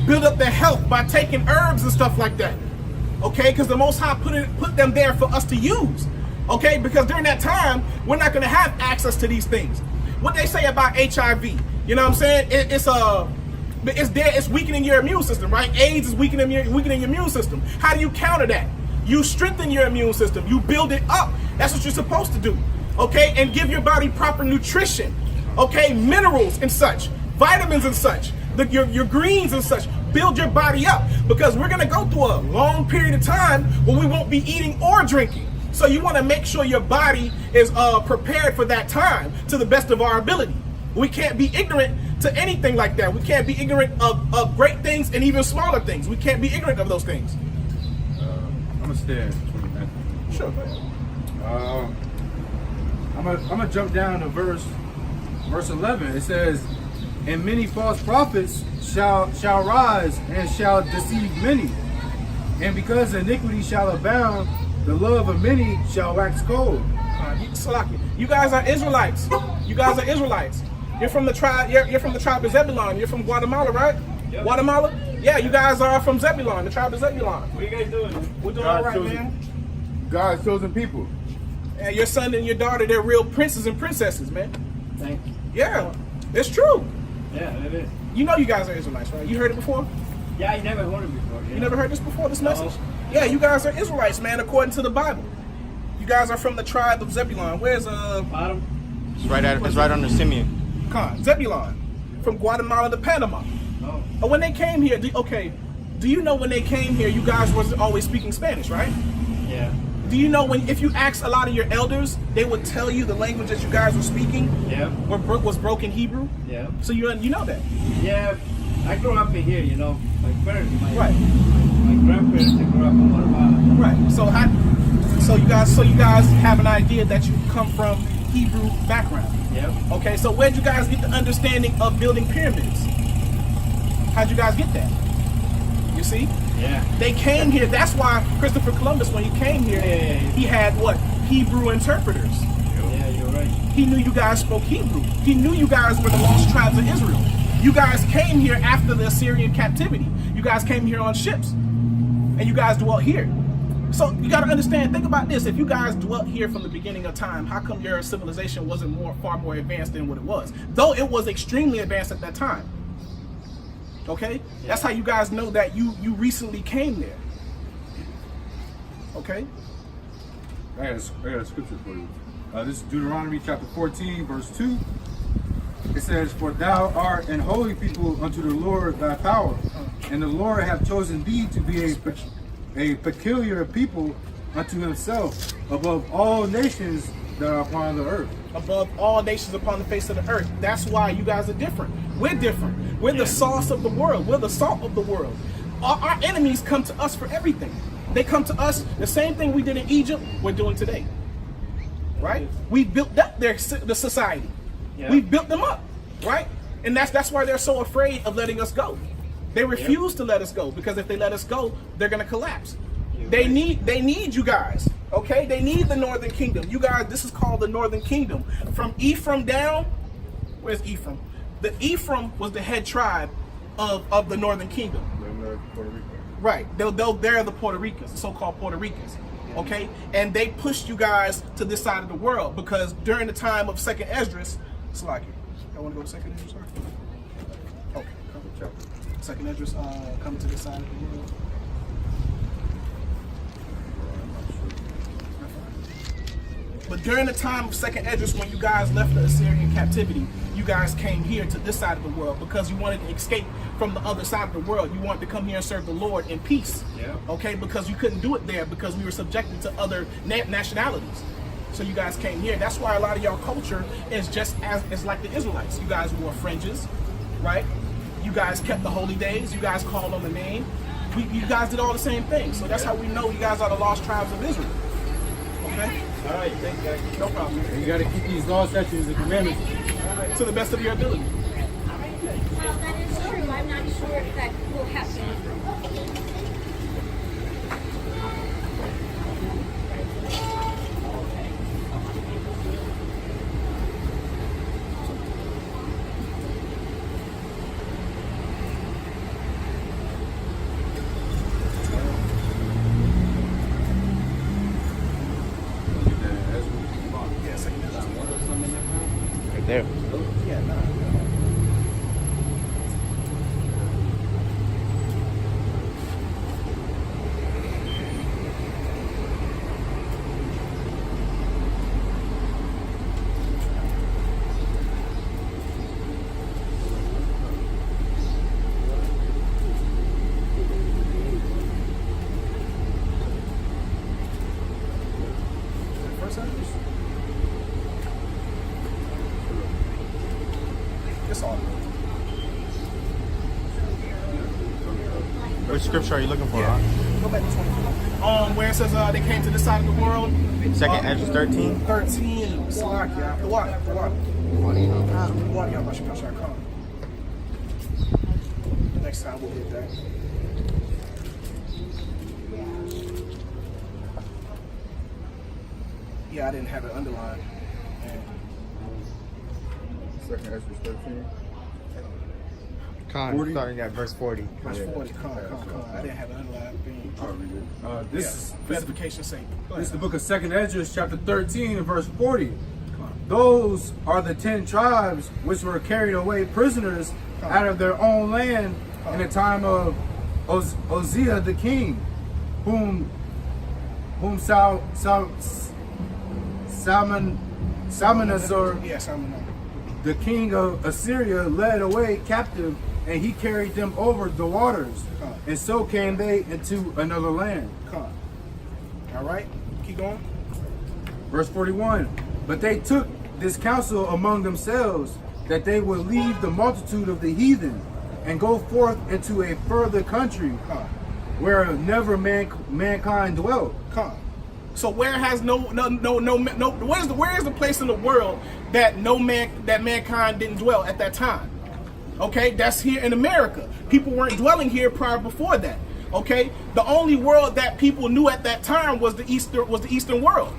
build up their health by taking herbs and stuff like that. Okay, because the Most High put them there for us to use. Okay, because during that time, we're not going to have access to these things. What they say about HIV, you know what I'm saying? It's there. It's weakening your immune system, right? AIDS is weakening your immune system. How do you counter that? You strengthen your immune system. You build it up. That's what you're supposed to do. Okay, and give your body proper nutrition. Okay, minerals and such, vitamins and such, your greens and such. Build your body up, because we're gonna go through a long period of time when we won't be eating or drinking. So you want to make sure your body is prepared for that time to the best of our ability. We can't be ignorant to anything like that. We can't be ignorant of great things and even smaller things. We can't be ignorant of those things. I'm gonna stand. Sure. I'm gonna jump down to verse 11. It says, "And many false prophets shall rise and shall deceive many, and because iniquity shall abound, the love of many shall wax cold." You guys are Israelites. You guys are Israelites. You're from the tribe. You're from the tribe of Zebulon. You're from Guatemala, right? Yep. Guatemala. Yeah, you guys are from Zebulon, the tribe of Zebulon. What are you guys doing? We're doing all right, man. God's chosen people. And your son and your daughter, they're real princes and princesses, man. Thank you. Yeah, it's true. Yeah, it is. You know you guys are Israelites, right? You heard it before? Yeah, I never heard it before. You never heard this before, this message? No. Yeah, you guys are Israelites, man, according to the Bible. You guys are from the tribe of Zebulon. Where's Bottom. It's right under Simeon. Zebulon, from Guatemala to Panama. Oh. But when they came here, do you know when they came here, you guys wasn't always speaking Spanish, right? Yeah. Do you know if you ask a lot of your elders, they would tell you the language that you guys were speaking Yeah. was broken Hebrew? Yeah. So you know that? Yeah. I grew up in here, you know. My parents, my grandparents, they grew up in Guatemala. Right. So you guys have an idea that you come from Hebrew background. Yep. Okay, so where'd you guys get the understanding of building pyramids? How'd you guys get that? You see? Yeah. They came here. That's why Christopher Columbus, when he came here, he had what? Hebrew interpreters. Yeah, you're right. He knew you guys spoke Hebrew. He knew you guys were the lost tribes of Israel. You guys came here after the Assyrian captivity. You guys came here on ships, and you guys dwelt here. So you got to understand, think about this. If you guys dwelt here from the beginning of time, how come your civilization wasn't far more advanced than what it was? Though it was extremely advanced at that time. Okay? Yeah. That's how you guys know that you recently came there. Okay? I got a scripture for you. This is Deuteronomy chapter 14, verse 2. It says, "For thou art an holy people unto the Lord thy power, and the Lord hath chosen thee to be a peculiar people unto himself above all nations that are upon the earth." Above all nations upon the face of the earth. That's why you guys are different. We're different. We're the sauce of the world. We're the salt of the world. Our enemies come to us for everything. They come to us, the same thing we did in Egypt, we're doing today. Right? We built up the society. Yeah. We built them up. Right? And that's why they're so afraid of letting us go. They refuse to let us go, because if they let us go, they're going to collapse. They need you guys. Okay? They need the Northern Kingdom. You guys, this is called the Northern Kingdom. From Ephraim down, where's Ephraim? The Ephraim was the head tribe of the Northern Kingdom. Puerto Rico. Right. They're the Puerto Ricans, the so-called Puerto Ricans. Okay? And they pushed you guys to this side of the world, because during the time of Second Esdras, Slaki, I want to go to Second Esdras? Okay. Second Esdras coming to this side of the world. But during the time of Second Esdras, when you guys left the Assyrian captivity, you guys came here to this side of the world because you wanted to escape from the other side of the world. You wanted to come here and serve the Lord in peace. Yeah. Okay, because you couldn't do it there because we were subjected to other nationalities. So you guys came here. That's why a lot of y'all culture is just as like the Israelites. You guys wore fringes, right? You guys kept the holy days. You guys called on the name. You guys did all the same thing. So that's how we know you guys are the lost tribes of Israel. Okay? All right, thank you. No problem. And you got to keep these laws, statutes, and commandments to the best of your ability. Well, that is true. I'm not sure if that will happen. Which scripture are you looking for? Yeah. Go back to 24. Where it says they came to this side of the world. Second Ezra 13. 13. Salakia. The water. Next time we'll get that. Yeah, I didn't have it underlined. Second Ezra 13. Con, 40. starting at verse 40. Verse 40. Come. I didn't have it underlined. I'll read it. This For edification's sake. this is the book of Second Ezra, chapter 13, and verse 40. Those are the 10 tribes which were carried away prisoners out of their own land in the time of Uzziah the king, whom Salmanasar, Yes, I'm the king of Assyria, led away captive, and he carried them over the waters, and so came they into another land. Come. All right. Keep going. Verse 41, but they took this counsel among themselves, that they would leave the multitude of the heathen, and go forth into a further country, where never mankind dwelt. Come. So where has where is the place in the world that mankind didn't dwell at that time? Okay, that's here in America. People weren't dwelling here prior before that. Okay, the only world that people knew at that time was the Eastern world.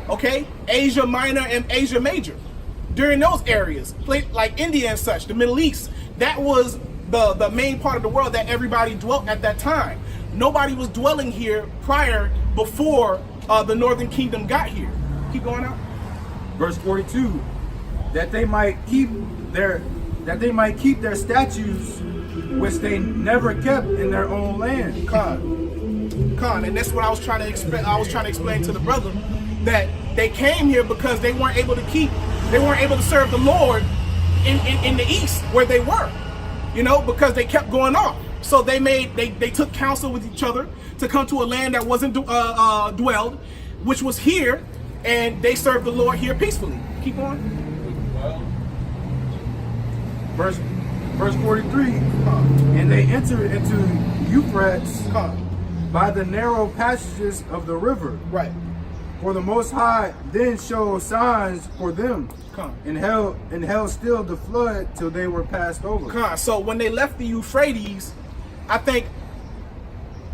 Okay, Asia Minor and Asia Major. During those areas, like India and such, the Middle East, that was the main part of the world that everybody dwelt at that time. Nobody was dwelling here before the Northern Kingdom got here. Keep going out. Verse 42, that they might keep their statutes, which they never kept in their own land. Con, and that's what I was trying to explain. I was trying to explain to the brother that they came here because they weren't able to serve the Lord in the East where they were, because they kept going off. So they took counsel with each other to come to a land that wasn't dwelled, which was here, and they served the Lord here peacefully. Keep on. Verse 43, and they entered into Euphrates by the narrow passages of the river. Right. For the Most High then showed signs for them, and held still the flood till they were passed over. So when they left the Euphrates, I think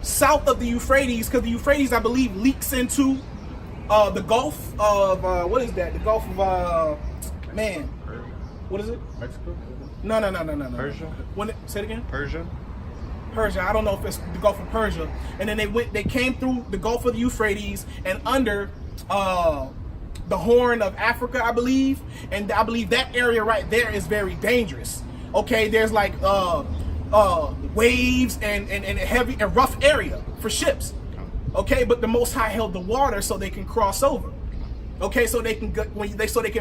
south of the Euphrates, because the Euphrates, I believe, leaks into the Gulf of what is that? The Gulf of what is it? Mexico? No. Persia? Say it again. Persia? I don't know if it's the Gulf of Persia. And then they came through the Gulf of the Euphrates and under the Horn of Africa, I believe. And I believe that area right there is very dangerous. Okay, there's like waves and a heavy and rough area for ships. Okay, but the Most High held the water so they can cross over. Okay, so they can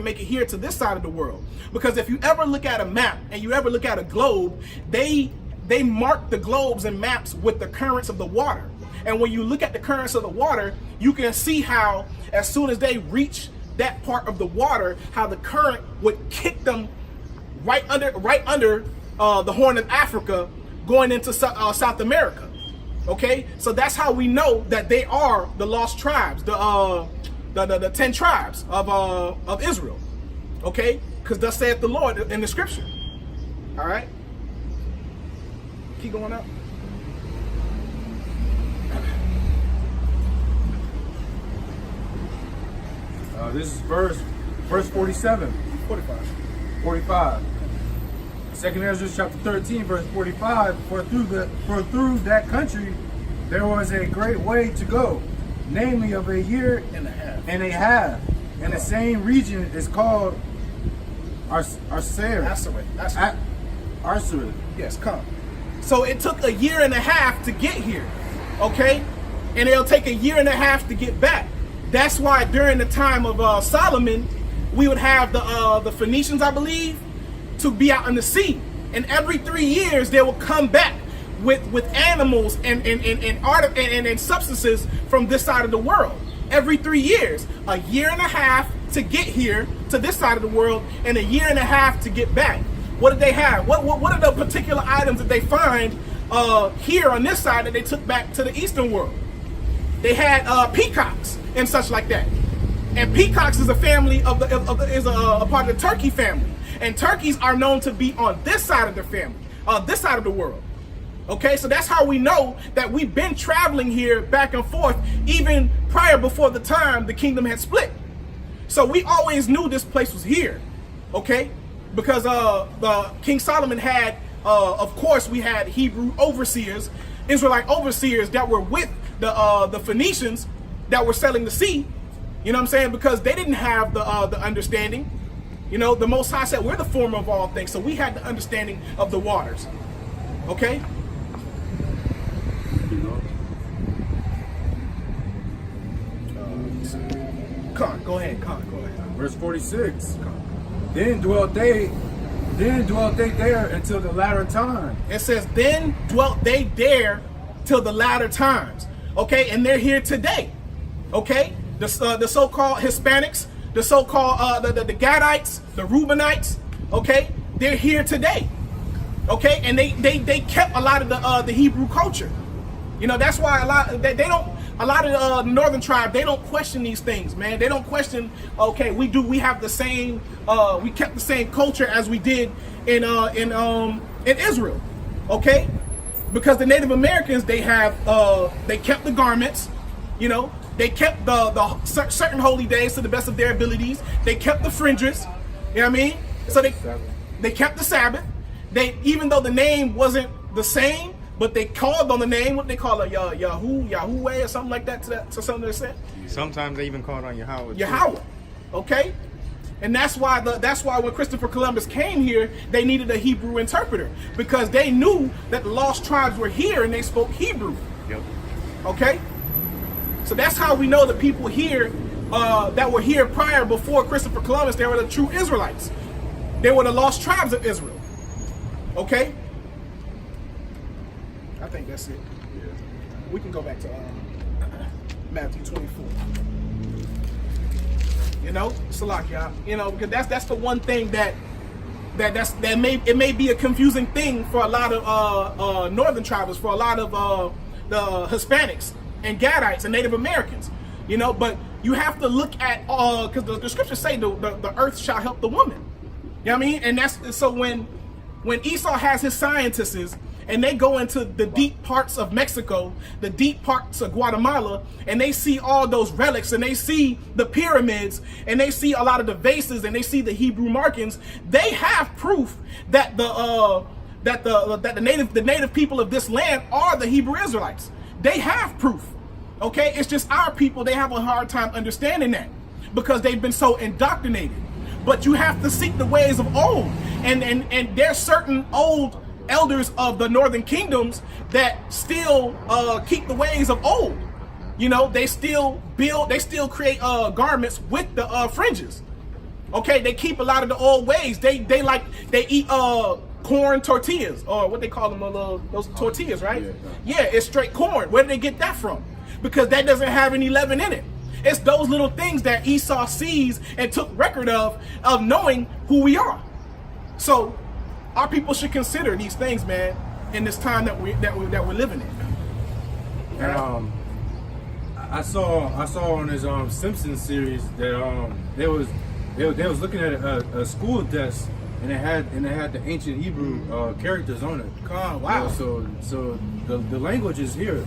make it here to this side of the world. Because if you ever look at a map and you ever look at a globe, they mark the globes and maps with the currents of the water. And when you look at the currents of the water, you can see how as soon as they reach that part of the water, how the current would kick them right under the Horn of Africa, going into South America. Okay, so that's how we know that they are the lost tribes, the 10 tribes of Israel. Okay, because thus saith the Lord in the scripture. All right, keep going up. This is verse 47. 45. Second Ezra chapter 13, verse 45. For through that country there was a great way to go, namely of a year and a half. And the same region is called Arsarid. Yes, come. So it took a year and a half to get here, okay? And it'll take a year and a half to get back. That's why during the time of Solomon, we would have the Phoenicians, I believe, to be out in the sea. And every 3 years, they will come back with animals and substances from this side of the world. Every 3 years, a year and a half to get here to this side of the world, and a year and a half to get back. What did they have? What are the particular items that they find here on this side that they took back to the Eastern world. They had peacocks and such like that. And peacocks is a family of is a part of the turkey family. And turkeys are known to be on this side of the family, this side of the world. Okay, so that's how we know that we've been traveling here back and forth even prior before the time the kingdom had split. So we always knew this place was here, okay? Because the King Solomon had, of course, we had Hebrew overseers, Israelite overseers that were with the Phoenicians that were selling the sea. You know what I'm saying? Because they didn't have the understanding. You know, the Most High said we're the former of all things, so we had the understanding of the waters. Okay. Go ahead. Verse 46. Then dwelt they there until the latter time. It says, then dwelt they there till the latter times. Okay, and they're here today. Okay, the so-called Hispanics, the so-called the Gadites, the Reubenites. Okay, they're here today. Okay, and they kept a lot of the Hebrew culture. You know, that's why a lot of the northern tribe, they don't question these things, man. They don't question, okay, we have the same, we kept the same culture as we did in Israel, okay? Because the Native Americans, they kept the garments, you know, they kept the certain holy days to the best of their abilities. They kept the fringes, you know what I mean? So they kept the Sabbath. Even though the name wasn't the same, but they called on the name, what they call it, Yahweh or something like that to something they said. Sometimes they even called on Yahweh. Yahweh, okay? And that's why when Christopher Columbus came here, they needed a Hebrew interpreter because they knew that the lost tribes were here and they spoke Hebrew. Yep. Okay? So that's how we know the people here that were here prior before Christopher Columbus, they were the true Israelites. They were the lost tribes of Israel. Okay? I think that's it. Yeah. We can go back to Matthew 24. You know, Salakia. You know, because that's the one thing that may be a confusing thing for a lot of northern tribes, for a lot of the Hispanics and Gadites and Native Americans. You know, but you have to look at because the scriptures say the earth shall help the woman. You know what I mean? And that's so when Esau has his scientists and they go into the deep parts of Mexico, the deep parts of Guatemala, and they see all those relics, and they see the pyramids, and they see a lot of the vases, and they see the Hebrew markings. They have proof that the native people of this land are the Hebrew Israelites. They have proof. Okay, it's just our people, they have a hard time understanding that because they've been so indoctrinated. But you have to seek the ways of old, and there's certain old elders of the northern kingdoms that still keep the ways of old. You know, they still create garments with the fringes. Okay, they keep a lot of the old ways. They eat corn tortillas, or what they call them, those tortillas, right? Yeah, it's straight corn. Where did they get that from? Because that doesn't have any leaven in it. It's those little things that Esau sees and took record of knowing who we are. So our people should consider these things, man, in this time that we're living in. And I saw on his Simpsons series that they was looking at a school desk and it had the ancient Hebrew characters on it. Wow. You know, so the language is here.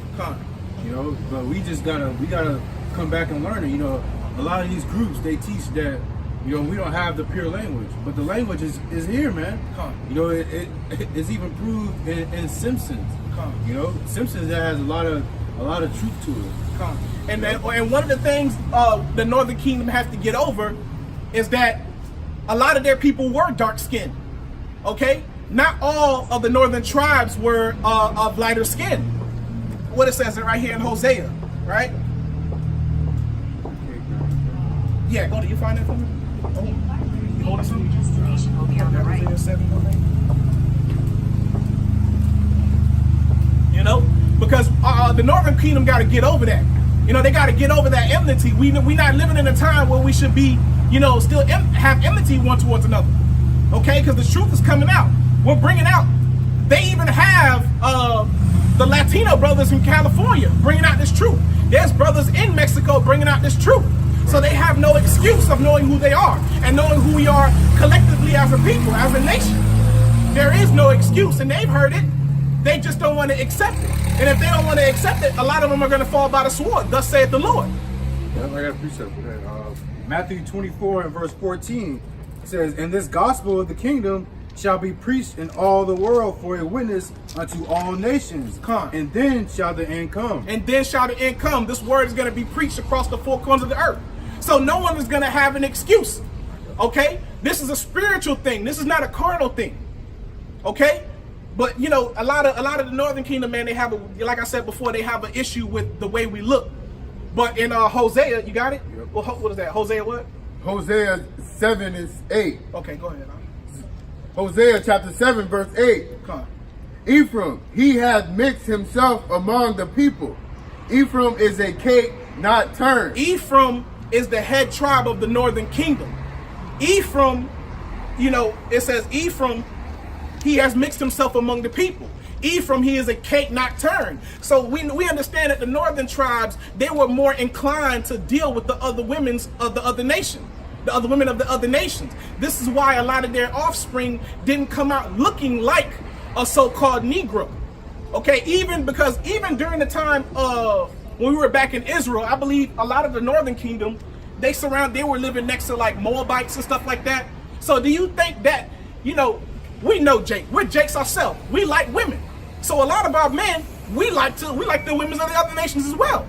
You know, but we gotta come back and learn it. You know, a lot of these groups, they teach that, you know, we don't have the pure language, but the language is here, man. You know, it's even proved in Simpsons. You know, Simpsons that has a lot of truth to it. And one of the things the Northern Kingdom has to get over is that a lot of their people were dark skinned. Okay, not all of the northern tribes were of lighter skin. What it says right here in Hosea, right? Yeah, go to you find it for me. You hold it for me. Destination will be on the right. You know, because the Northern Kingdom got to get over that. You know, they got to get over that enmity. We not living in a time where we should be, you know, still have enmity one towards another. Okay, because the truth is coming out. We're bringing out They even have the Latino brothers in California bringing out this truth. There's brothers in Mexico bringing out this truth. So they have no excuse of knowing who they are and knowing who we are collectively as a people, as a nation. There is no excuse, and they've heard it. They just don't want to accept it. And if they don't want to accept it, a lot of them are going to fall by the sword. Thus saith the Lord. Yeah, I got a precept for that. Matthew 24 and verse 14 says, "And this gospel of the kingdom shall be preached in all the world for a witness unto all nations. Come. And then shall the end come." And then shall the end come. This word is going to be preached across the four corners of the earth. So no one is going to have an excuse. Okay? This is a spiritual thing. This is not a carnal thing. Okay? But you know, a lot of the Northern Kingdom, man, they have like I said before, they have an issue with the way we look. But in Hosea, you got it? Yep. Well, what is that? Hosea what? Hosea 7:8. Okay, go ahead. Hosea chapter 7 verse 8. Come on. Ephraim, he hath mixed himself among the people. Ephraim is a cake not turned. Ephraim is the head tribe of the Northern Kingdom. Ephraim, you know, it says Ephraim, he has mixed himself among the people. Ephraim, he is a cake not turned. So we understand that the northern tribes, they were more inclined to deal with the other women of the other nation, the other women of the other nations. This is why a lot of their offspring didn't come out looking like a so-called Negro. Okay, even during the time when we were back in Israel, I believe a lot of the Northern Kingdom, they were living next to like Moabites and stuff like that. So do you think that, you know, we know Jake, we're Jakes ourselves. We like women. So a lot of our men, we like the women of the other nations as well.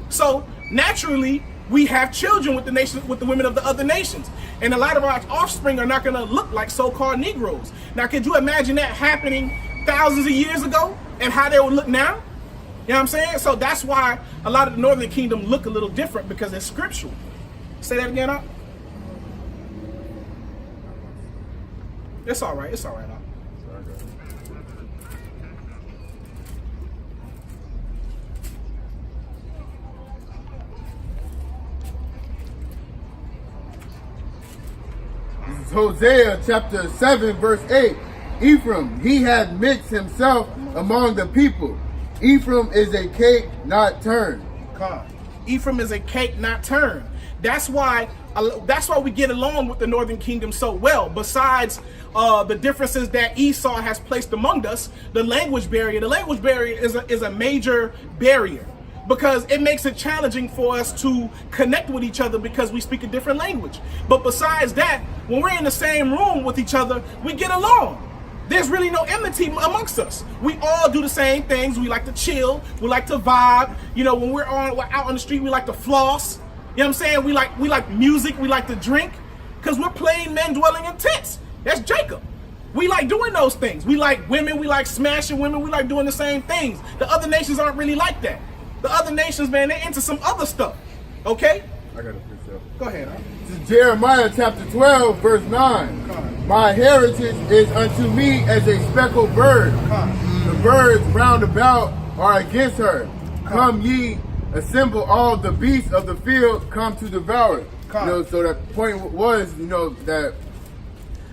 So naturally, we have children with the women of the other nations. And a lot of our offspring are not going to look like so-called Negroes. Now, could you imagine that happening thousands of years ago and how they would look now? You know what I'm saying? So that's why a lot of the Northern Kingdom look a little different, because it's scriptural. Say that again, Op. It's all right. It's all right, Op. This is Hosea chapter 7 verse 8. Ephraim, he hath mixed himself among the people. Ephraim is a cake not turned. God. Ephraim is a cake not turned. That's why we get along with the Northern Kingdom so well. Besides the differences that Esau has placed among us, the language barrier. The language barrier is a major barrier, because it makes it challenging for us to connect with each other because we speak a different language. But besides that, when we're in the same room with each other, we get along. There's really no enmity amongst us. We all do the same things. We like to chill. We like to vibe. You know, when we're out on the street, we like to floss. You know what I'm saying? We like music. We like to drink, because we're plain men dwelling in tents. That's Jacob. We like doing those things. We like women. We like smashing women. We like doing the same things. The other nations aren't really like that. The other nations, man, they're into some other stuff. Okay? I got a precept. Go ahead. This is Jeremiah chapter 12 verse 9. My heritage is unto me as a speckled bird. The birds round about are against her. Come ye, assemble all the beasts of the field, come to devour. You know, so the point was, you know, that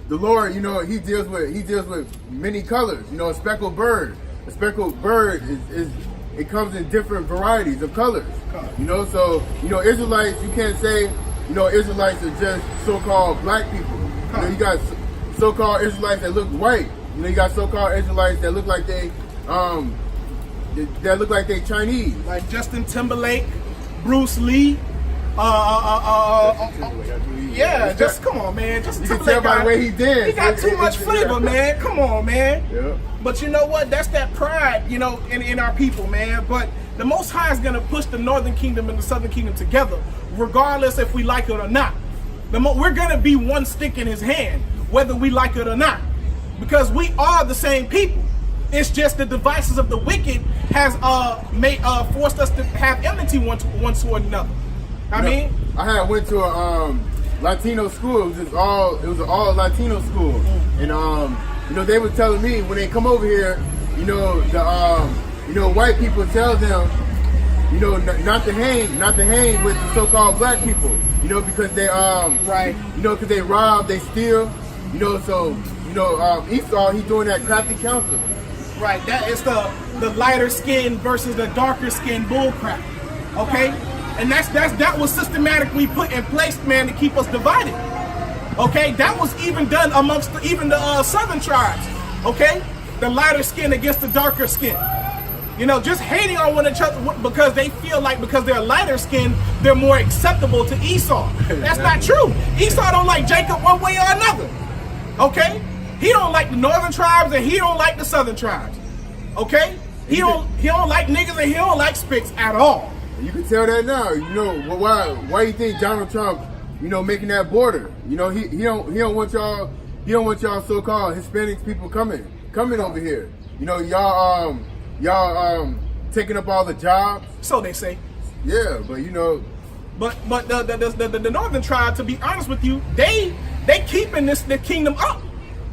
the Lord, you know, he deals with many colors. You know, a speckled bird. A speckled bird is it comes in different varieties of colors. You know, so, you know, Israelites, you can't say, you know, Israelites are just so-called black people. You know, you got so-called Israelites that look white. You know, you got so-called Israelites that look like they Chinese. Like Justin Timberlake, Bruce Lee. Yeah, just come on, man. Justin You can Timberlake tell by the way he did. He got too much flavor, man. Come on, man. Yeah. But you know what? That's that pride, you know, in our people, man. But the Most High is going to push the Northern Kingdom and the Southern Kingdom together, regardless if we like it or not. We're going to be one stick in his hand, whether we like it or not, because we are the same people. It's just the devices of the wicked has forced us to have enmity one toward another. I mean, I had went to a Latino school. It was an all Latino school, and you know, they were telling me when they come over here, you know, white people tell them, you know, not to hang with the so-called black people, you know, because they right, you know, because they rob, they steal, you know, so you know, Esau, he's doing that crafty counsel. Right, that is the lighter skin versus the darker skin bullcrap. Okay? And that was systematically put in place, man, to keep us divided. Okay? That was even done amongst even the southern tribes. Okay? The lighter skin against the darker skin. You know, just hating on one another because they feel like because they're lighter skinned, they're more acceptable to Esau. That's not true. Esau don't like Jacob one way or another. Okay? He don't like the northern tribes and he don't like the southern tribes. Okay? He don't like niggas and he don't like spicks at all. You can tell that now. You know why you think Donald Trump, you know, making that border? You know, he don't want y'all so-called Hispanic people coming over here. You know, y'all taking up all the jobs. So they say. Yeah, but you know. But the northern tribe, to be honest with you, they keeping the kingdom up.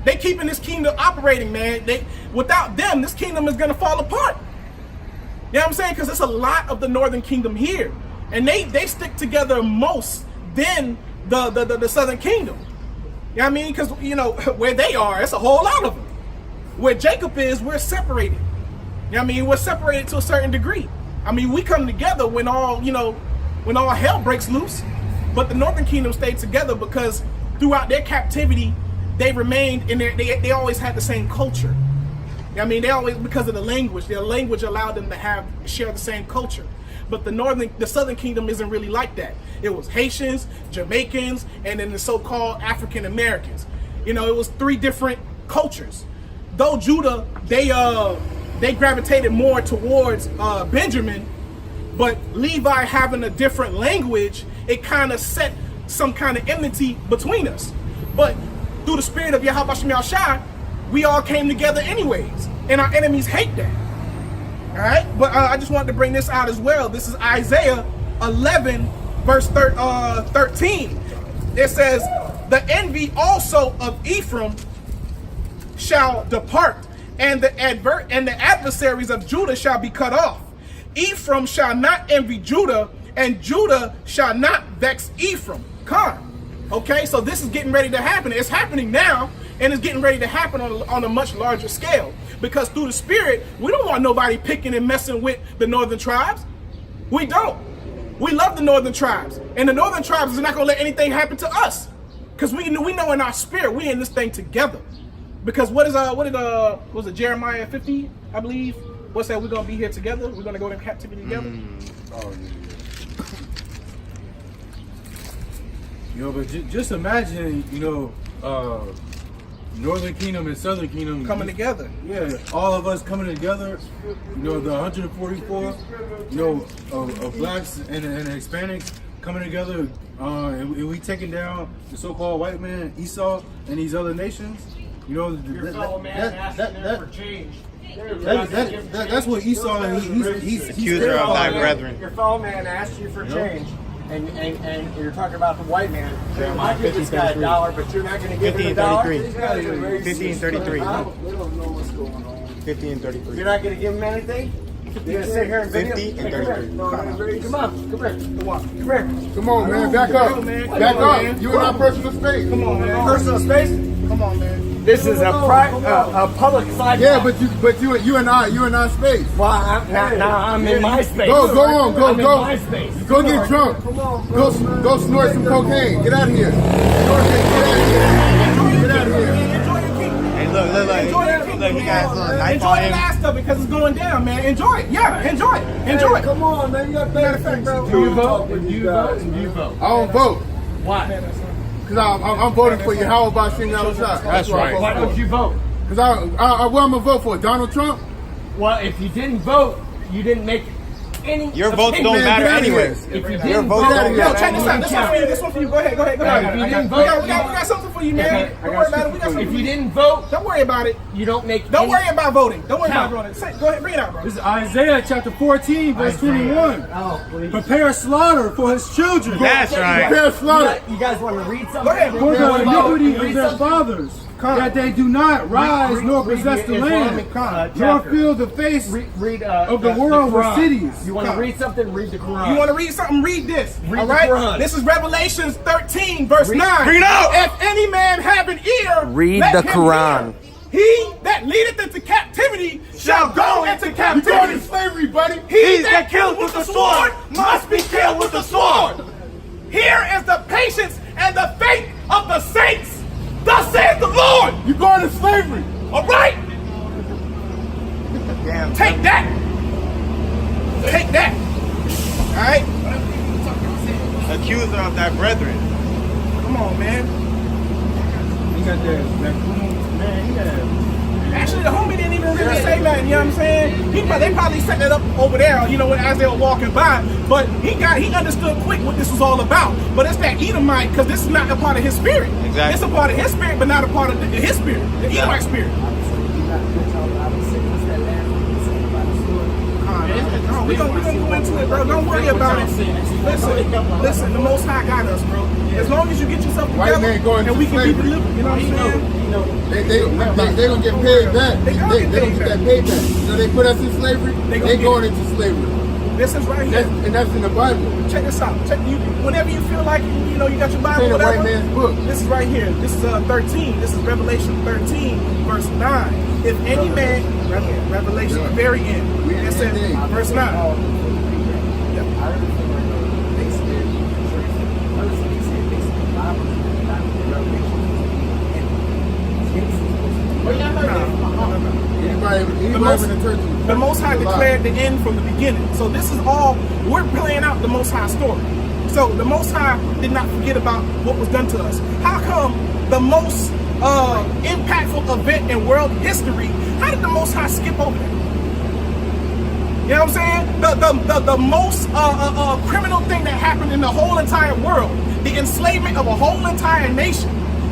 They keeping this kingdom operating, man. Without them, this kingdom is gonna fall apart. You know what I'm saying? Because there's a lot of the northern kingdom here, and they stick together most than the southern kingdom. You know what I mean? Because you know where they are, it's a whole lot of them. Where Jacob is, we're separated. You know what I mean? We're separated to a certain degree. I mean, we come together when all hell breaks loose. But the northern kingdom stayed together because throughout their captivity, they remained in they always had the same culture. You know what I mean? They always, because of the language, their language allowed them to share the same culture. But the southern kingdom isn't really like that. It was Haitians, Jamaicans, and then the so-called African Americans. You know, it was 3 different cultures. Though Judah, they gravitated more towards Benjamin, but Levi having a different language, it kind of set some kind of enmity between us. But through the spirit of Yahweh Shem Yahushua, we all came together anyways, and our enemies hate that. All right, but I just wanted to bring this out as well. This is Isaiah 11, verse 13. It says, "The envy also of Ephraim shall depart, and the adversaries of Judah shall be cut off. Ephraim shall not envy Judah, and Judah shall not vex Ephraim." Okay, so this is getting ready to happen. It's happening now, and it's getting ready to happen on a much larger scale. Because through the spirit, we don't want nobody picking and messing with the northern tribes. We don't. We love the northern tribes, and the northern tribes is not going to let anything happen to us. Because we know in our spirit, we in this thing together. Because what was it Jeremiah 50, I believe? What's that? We're going to be here together. We're going to go into captivity together. Oh, yeah. You know, but just imagine, you know, Northern Kingdom and Southern Kingdom Coming together. Yeah, all of us coming together. You know, the 144, you know, of blacks and Hispanics coming together, and we taking down the so-called white man, Esau, and these other nations. You know, Your fellow man asking them for change. that's what Esau, he's Accuser of thy brethren. Your fellow man asked you for change, and you're talking about the white man. I might give this guy $1, but you're not going to give him $1. 50 and 33. They don't know what's going on. 50 and 33. You're not going to give him anything? You're going to sit here and video? 50 and 33. No, come on, come here. Come on, man, back up. Back up. You in our personal space. Come on, man. Personal space? Come on, man. This is a public sidewalk. Yeah, but you in our space. Well, now I'm in my space. Go on, I'm in my space. Go get drunk. Go snort some cocaine. Get out of here. Get out of here. Enjoy your kingdom. Hey, look, he got some knife Enjoy on the him. last of it because it's going down, man. Enjoy it. Yeah, enjoy it. Enjoy it. Come on, man. You got better things to do. Do you vote? Do you vote? Do you vote? I don't vote. Why? Because I'm voting for Yahweh Shem Yahushua. That's right. Why don't you vote? Because what I'm going to vote for? Donald Trump? Well, if you didn't vote, you didn't make any. Your votes opinion. don't matter get out of here. anyways. If you Your didn't votes vote, don't Yo, check this out. This one for you. This one for you. Go ahead. If you didn't We vote, got something for you, man. Don't worry about it. We got something if for you you. didn't vote, Don't worry about it. you don't make. Don't any- worry about voting. Don't worry about Count. voting. Go ahead, bring it out, bro. This is Isaiah chapter 14, verse 21. Oh, please. Prepare slaughter for his children. That's right. Prepare slaughter. You guys want to read something? Go ahead. For the iniquity of Read their something? fathers, that they do not rise nor possess the land, nor chapter. fill the face Read of the world with Quran. cities. You want to read something? Read the Quran. You want to read something? Read this. Read all the right? Quran. This is Revelations 13, verse 9. Read out. If any man have an ear, Read let the him Quran. hear. He that leadeth into captivity shall go into You going to captivity. slavery, buddy. He that killed with the sword must be killed with the sword. Here is the patience and the faith of the saints. Thus saith the Lord. You going to slavery. All right? Damn. Take that. Take that. All right? Accuser of thy brethren. Come on, man. He got that boom, man. He got Actually, the homie didn't even really say nothing, you know what I'm saying? They probably set that up over there, you know, as they were walking by. But he understood quick what this was all about. But it's that Edomite, because this is not a part of his spirit. Exactly. It's a part of his spirit, but not a part of his spirit, the Edomite spirit. No, we gonna go into it, bro. Don't worry about it. Listen, the Most High got us, bro. As long as you get yourself White together, man going and to we can be slavery. delivered, you know what I'm saying? They don't get paid back. They gonna get don't paid get that payback. So they put us in slavery. They gonna They get going it. into slavery. This is right here. And that's in the Bible. Check this out. Whenever you feel like you know you got your Bible, It's in a whatever. white man's book. This is right here. This is 13. This is Revelation 13, verse 9. If any man, Revelation, the very end. It says, verse 9. Anybody in the church? The Most High declared the end from the beginning. So this is all, we're playing out the Most High story. So the Most High did not forget about what was done to us. How come the most impactful event in world history, how did the Most High skip over that? You know what I'm saying? The most criminal thing that happened in the whole entire world, the enslavement of a whole entire nation.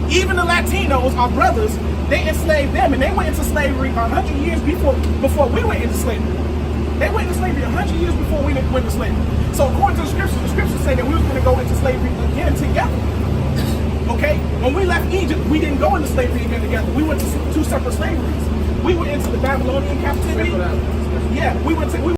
Even the Latinos, our brothers, they enslaved them, and they went into slavery 100 years before we went into slavery. They went into slavery 100 years before we went into slavery. So according to the scriptures say that we was going to go into slavery again together. Okay? When we left Egypt, we didn't go into slavery again together. We went to two separate slaveries. We went into the Babylonian captivity. Yeah, we went to